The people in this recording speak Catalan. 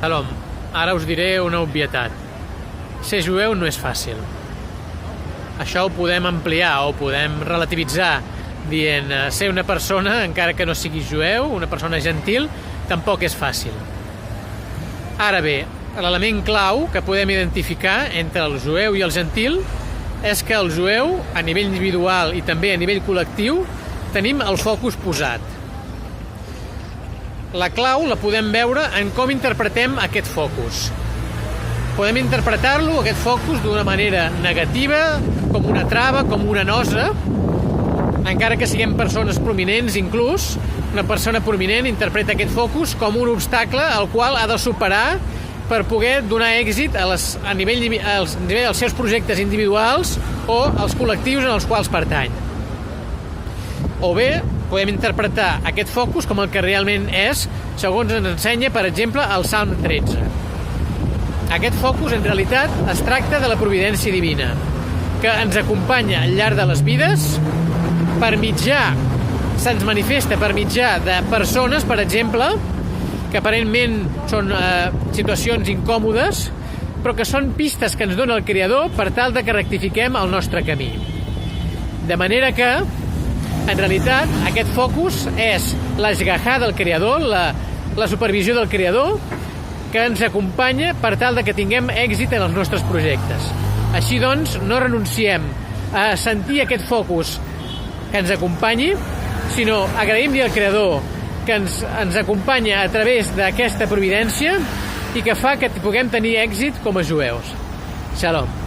Shalom, ara us diré una obvietat. Ser jueu no és fàcil. Això ho podem ampliar o podem relativitzar dient ser una persona, encara que no siguis jueu, una persona gentil, tampoc és fàcil. Ara bé, l'element clau que podem identificar entre el jueu i el gentil és que el jueu, a nivell individual i també a nivell col·lectiu, tenim el focus posat. La clau la podem veure en com interpretem aquest focus. Podem interpretar-lo, aquest focus, d'una manera negativa, com una trava, com una nosa, encara que siguem persones prominents inclús. Una persona prominent interpreta aquest focus com un obstacle al qual ha de superar per poder donar èxit a nivell dels seus projectes individuals o als col·lectius en els quals pertany. O bé, podem interpretar aquest focus com el que realment és, segons ens ensenya, per exemple, el Salm 13. Aquest focus, en realitat, es tracta de la providència divina, que ens acompanya al llarg de les vides se'ns manifesta per mitjà de persones, per exemple, que aparentment són situacions incòmodes, però que són pistes que ens dona el Creador per tal de que rectifiquem el nostre camí. De manera que, en realitat, aquest focus és l'esgahà del Creador, la supervisió del Creador, que ens acompanya per tal de que tinguem èxit en els nostres projectes. Així doncs, no renunciem a sentir aquest focus que ens acompanyi, sinó agraïm-li al Creador que ens acompanya a través d'aquesta providència i que fa que puguem tenir èxit com a jueus. Shalom.